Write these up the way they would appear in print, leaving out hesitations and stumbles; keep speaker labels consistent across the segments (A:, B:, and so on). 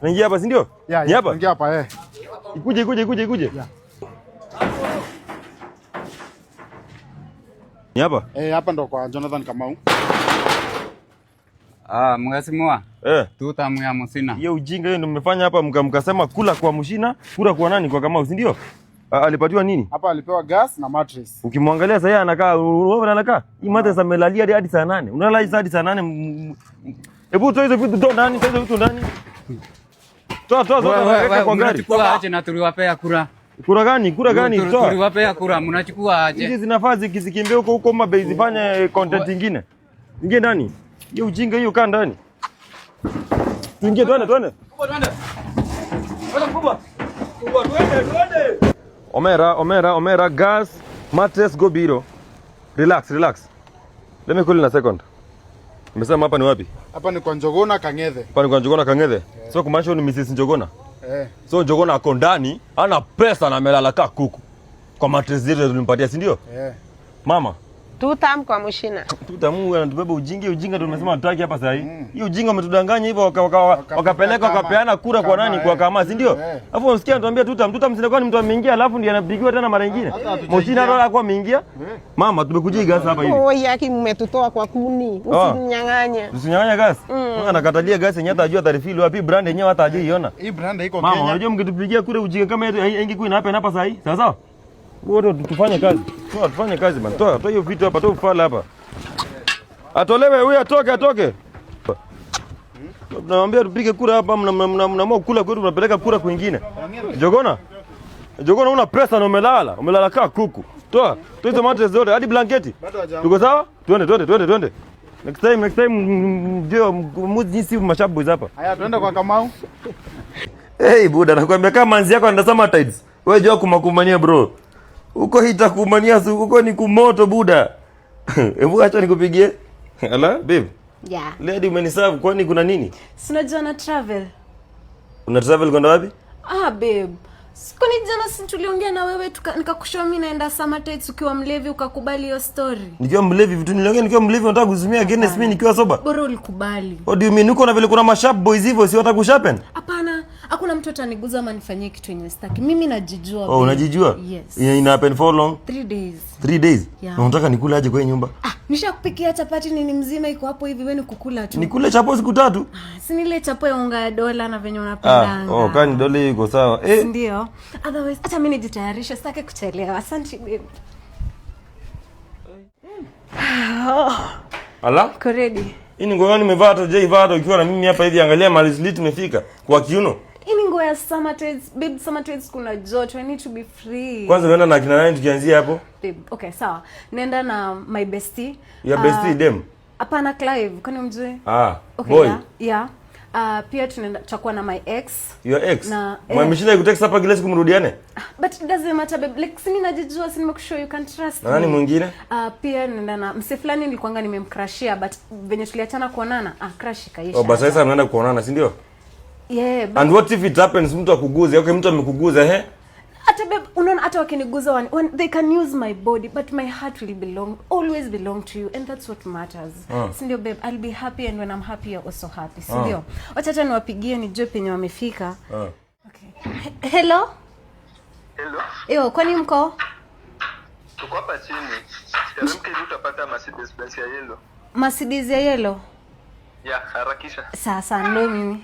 A: Naingia hapa si ndio? Ni hapa?
B: Naingia hapa
A: Ikuje. Yeah. Ni hapa?
B: Hapa ndo kwa Jonathan Kamau.
C: Mheshimiwa. Tuta ya Musina.
A: Hiyo ujinga hiyo ndio mmefanya hapa mkasema kula kwa Mushina, kula kwa nani kwa Kamau, si ndio? Alipatiwa nini?
B: Hapa alipewa gas na mattress.
A: Ukimwangalia sasa anakaa. Hii mattress amelalia hadi saa 8. Unalala hadi saa 8. Hebu toa hizo vitu ndani, toa hizo vitu ndani. Toa kwa gari.
C: Mnachukua aje na tuliwapea kura?
A: Kura gani? Toa.
C: Tuliwapea kura, mnachukua aje?
A: Hizi zinafaa zikimbia huko mabe zifanye content nyingine. Ingie ndani. Hiyo ujinga hiyo kaa ndani. Tuingie twende. Twende twende. Omera, gas, mattress, go biro. Relax. Let me call in a second. Umesema hapa ni wapi?
B: Hapa ni kwa Njogona Kang'ethe.
A: So kumaanisha ni Mrs. Njogona? So Njogona ako ndani, ana pesa na amelala kaa kuku. Kwa mattress zile tulimpatia, si ndio? Mama.
D: Tutam kwa Mushina.
A: Tutamu anatubeba ujinga ndio tumesema hataki hapa sasa hivi. Hii ujinga umetudanganya hivyo wakapeleka wakapeana kura kwa nani kwa kama, si ndio? Alafu unasikia anatuambia tutam sinakuwa ni mtu ameingia alafu ndiye anapigiwa tena mara nyingine. Mushina ndo alikuwa ameingia. Mama tumekujia gas hapa hivi.
D: Oh, yaki mmetutoa kwa kuni. Usinyang'anye.
A: Usinyang'anye gas. Anakatalia gas yenyewe atajua tarifili wapi brand yenyewe hata ajui iona.
B: Hii brand iko Kenya.
A: Mama unajua mkitupigia kura ujinga kama ingekuwa hapa sasa hivi. Sawa? Wote tufanye kazi. Tufanye kazi bana. Toa hiyo vitu hapa, toa ufala hapa. Atolewe huyu atoke. Tunawaambia tupige kura hapa, mnaamua kula kwetu tunapeleka kura kwingine. Njogona una pesa na umelala kaa kuku. Toa hizo mattress zote hadi blanketi. Tuko sawa? Twende. Next time ndio muzisi mashabu hapa.
B: Haya twende kwa Kamau.
A: Hey buda, nakwambia kama manzi yako anaenda summer tides. Wewe jua kumakumania bro. Uko hita kumania uko ni kumoto buda. Hebu acha nikupigie. Ala, babe.
D: Yeah.
A: Lady umeniserve kwani kuna nini?
E: Sinajua na travel.
A: Una travel kwenda wapi?
E: Babe. Kwani jana si tuliongea na wewe nikakushow mimi naenda summer tides ukiwa mlevi ukakubali hiyo story.
A: Nikiwa mlevi vitu niliongea nikiwa mlevi nataka kuzumia against mimi nikiwa sober.
E: Bora ulikubali.
A: What do you mean uko na vile kuna masharp boys hivyo si wataka kushapen?
E: Hapana, hakuna mtu ataniguza ama nifanyie kitu yenye sitaki. Mimi najijua.
A: Oh, unajijua?
E: Yes.
A: Ina happen for long?
E: 3 days.
A: 3 days?
E: Yeah.
A: Na unataka nikule aje kwa nyumba?
E: Nishakupikia chapati nini mzima iko hapo hivi wewe ni kukula tu.
A: Nikule chapo siku 3?
E: Si nile chapo ya unga ya dola na venye unapendanga.
A: Kani dola iko sawa.
E: Ndio. Otherwise acha mimi nijitayarishe sitaki kuchelewa. Asante babe.
A: Ala?
E: Uko ready?
A: Hii ni nguo gani nimevaa hata hujai ukiwa na mimi hapa hivi, angalia mali slit imefika kwa kiuno.
E: Hii ni nguo ya summer tides. Babe, summer tides kuna joto. I need to be free.
A: Kwanza unaenda na kina nani tukianzia hapo?
E: Babe, okay, sawa. Nenda na my bestie.
A: Your bestie dem?
E: Hapana, Clive. Kwani umjue?
A: Okay, boy.
E: Yeah. Pia tunaenda tutakuwa na my ex.
A: Your ex?
E: Na
A: Mmeshinda kutext hapa kila siku mrudiane?
E: But it doesn't matter babe. Like sini najijua, sini nimekushow you can trust me.
A: Na nani mwingine?
E: Pia nenda na mse fulani nilikuanga nimemcrushia but venye tuliachana kuonana, crush kaisha.
A: Basi sasa mnaenda kuonana, si ndio?
E: Yeah.
A: And what if it happens mtu akuguze? Okay, mtu amekuguza
E: Hata babe, unaona hata wakiniguza when they can use my body but my heart will always belong to you and that's what matters. Si ndio babe, I'll be happy and when I'm happy you're also happy. Si ndio? Wacha hata niwapigie nijue penye wamefika. Okay. Hello? Kwani mko?
F: Tuko hapa chini. Teremka hivi utapata Mercedes Benz ya yellow.
E: Mercedes ya yellow?
F: Yeah, harakisha.
E: Sasa ndo mimi.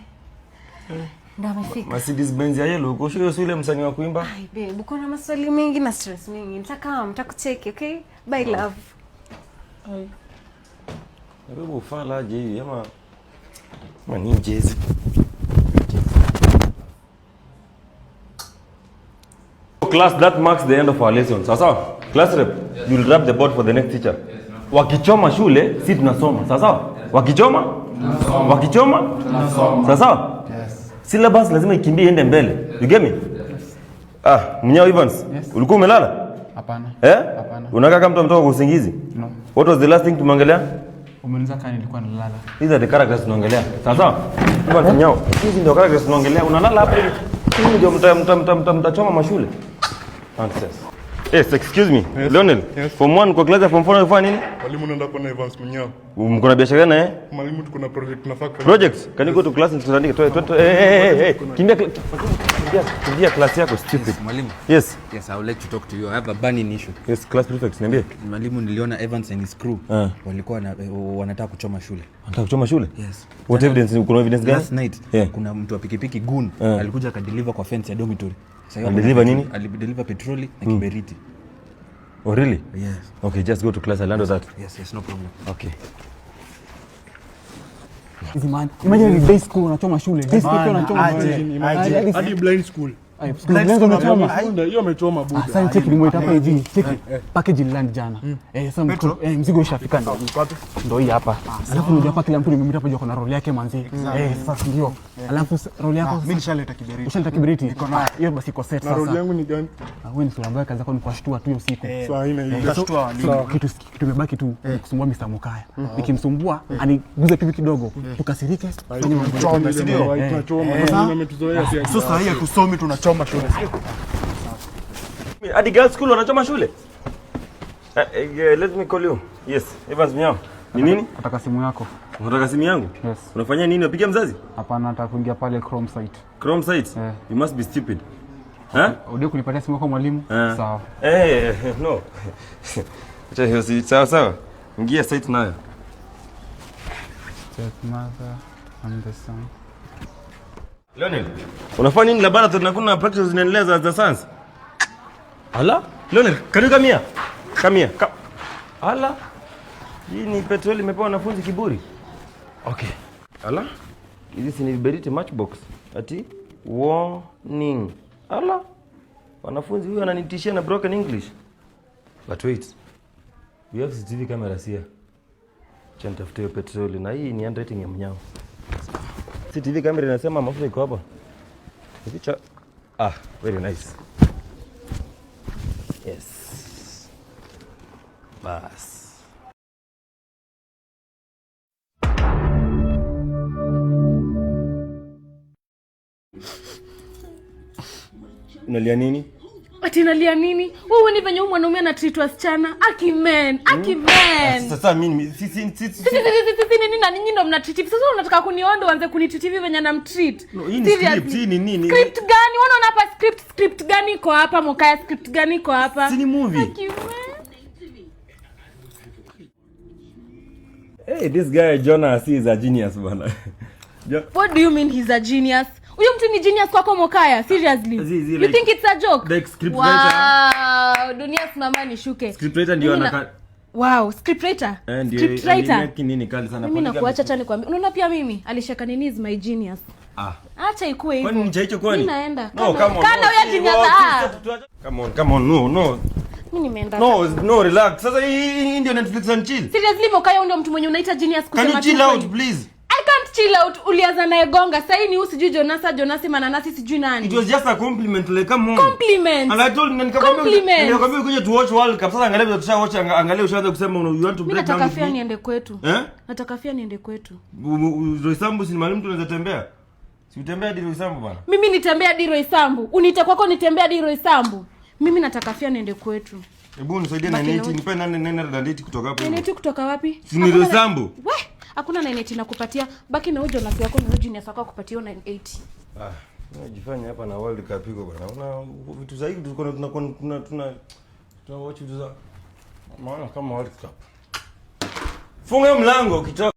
E: Ndio amefika.
A: Mercedes Benz ya yellow, uko sure yule msanii wa kuimba?
E: Ai babe, uko na maswali mengi na stress mingi. Nitakucheki, okay? Bye love.
A: Ai. Hebu ufala aje hivi ama ni jezi. Class, that marks the end of our lesson. Sasa, class rep, you will wrap the board for the next teacher. Wakichoma shule, si tunasoma. Sasa, wakichoma? Sasa? Syllabus lazima ikimbie ende mbele. You get me? Mnyao Evans, ulikuwa umelala?
C: Hapana.
A: Hapana. Unakaa kama mtu ametoka kwa usingizi?
C: No.
A: What was the last thing tumeongelea?
C: Umeniza kama nilikuwa nalala.
A: These are the characters tunaongelea. Sasa? Evans mnyao, hizi ndio characters tunaongelea. Unalala hapa hivi. Hii ndio mtachoma mashule. Nonsense. Yes, excuse me. Yes. Lionel. Yes. Form 1 kwa class ya form 4 unafanya nini?
G: Mwalimu naenda kwa Evans Munyao.
A: Mko na biashara gani
G: Mwalimu tuko na project tunafaa kufanya.
A: Projects? Can you go to class and tuandike? Hey. Kimbia class yako stupid.
H: Mwalimu.
A: Yes.
H: Yes, I would like to talk to you. I have a burning issue.
A: Yes, class prefect, niambie.
H: Mwalimu, niliona Evans and his crew walikuwa wanataka kuchoma shule.
A: Wanataka kuchoma shule?
H: Yes.
A: What evidence? Kuna evidence gani?
H: Last night kuna mtu wa pikipiki gun alikuja akadeliver kwa fence ya dormitory.
A: Alideliver nini?
H: Alideliver petroli na kiberiti.
A: Oh really?
H: Yes.
A: Okay, just go to class. I'll handle that.
H: Yes, no problem.
A: Okay.
I: Hizi man, imagine day school unachoma shule. Day school unachoma shule.
G: Hadi blind school.
I: Blind school unachoma.
G: Hiyo amechoma buda.
I: Sasa check ni mwita hapa hivi. Check. Package land jana. Sasa mzigo ishafika ndio hii hapa. Alafu ndio hapa kila mtu nimemita hapa kuna roll yake manzi. Sasa ndio. Alafu roll yako
B: mimi nishaleta kiberiti.
I: Ushaleta kiberiti? Iko na hiyo basi iko set sasa.
G: Na roll yangu ni gani?
I: Wewe ni sura mbaya kaza kwa kushtua tu hiyo siku.
G: Sasa haina hiyo.
I: Kitu kimebaki tu kusumbua Mr. Mukaya. Nikimsumbua aniguze tu kidogo. Tukasirike.
G: Tunachoma ndio. Tunachoma. Ametuzoea pia.
B: Sasa hii tusomi tunachoma shule.
A: Hadi girls school wanachoma shule? Let me call you. Yes, Evans Munyao. Ni nini?
I: Nataka simu yako.
A: Unataka simu yangu?
I: Yes.
A: Unafanya nini? Unapigia mzazi?
I: Hapana, nataka kuingia pale Chrome site.
A: Chrome site? You must be stupid.
I: Udio kunipatia simu yako mwalimu? Sawa.
A: No. Acha hiyo si sawa. Ingia site nayo.
I: Check mother and the son.
A: Lionel, unafanya nini laboratory na kuna practices zinaendelea za science? Ala? Lionel, can you come here? Come here. Ala? Hii ni petroli imepewa wanafunzi kiburi. Okay. Ala? Hizi ni Liberty matchbox. Ati warning. Ala? Wanafunzi huyu ananitishia na broken English. But wait. We have CCTV cameras here. Chantafuta hiyo petroli na hii ni handwriting ya Munyao. CCTV camera inasema mafuta iko hapa. Picha. Very nice. Yes. Bas. Unalia nini?
E: Ati nalia nini? Wewe ni venye mwanaume anatreat wasichana. Aki men.
A: Sasa mimi
E: sisi nini na ninyi ndo mnatreat. Sasa unataka kuniondo uanze kunitreat venye namtreat.
A: No, hii ni script, hii ni nini?
E: Script gani? Unaona hapa script gani iko hapa? Mokaya script gani iko hapa?
A: Si ni movie.
E: Aki men.
A: Hey, this guy Jonas is a genius bana.
E: What do you mean he's a genius? Huyo mtu ni genius kwako Mokaya? Seriously? You think it's a joke?
A: Like scriptwriter.
E: Wow, dunia simama nishuke.
A: Scriptwriter ndio anaka.
E: Wow, scriptwriter. Scriptwriter.
A: Nini kali sana.
E: Mimi nakuacha tani kwambia. Unaona pia mimi alishaka nini is my genius. Acha ikuwe hivyo.
A: Kwani hicho kwani?
E: Mimi naenda.
A: No, come on.
E: Kana wewe genius.
A: Come on. No.
E: Mimi nimeenda.
A: No, relax. Sasa hii ndio Netflix and chill.
E: Seriously Mokaya ndio mtu mwenye unaita genius kusema.
A: Can you chill out please?
E: I can't chill out. Ulianza na Egonga. Sasa hii ni usijui Jonasi mananasi sijui nani.
A: It was just a compliment, like come on.
E: Compliment.
A: And I told nikakwambia kuja to watch World Cup. Sasa angalia tutasha watch, angalia ushaanza kusema you want to break down.
E: Nataka fia niende kwetu. Nataka fia niende kwetu.
A: Roysambu si mwalimu tunaweza tembea. Si utembea hadi Roysambu bwana.
E: Mimi nitembea hadi Roysambu. Unita kwako nitembea hadi Roysambu. Mimi nataka fia niende kwetu.
A: Hebu nisaidie na neti, nipe nani date kutoka hapo.
E: Neti kutoka wapi?
A: Si ni Roysambu.
E: Hakuna 980 nakupatia. Baki na ujo nasi wako na genius wako kupatia 980.
A: Unajifanya hapa na World Cup iko bwana. Una vitu zaidi tuna watch vitu za maana kama World Cup. Funga mlango ukitoka.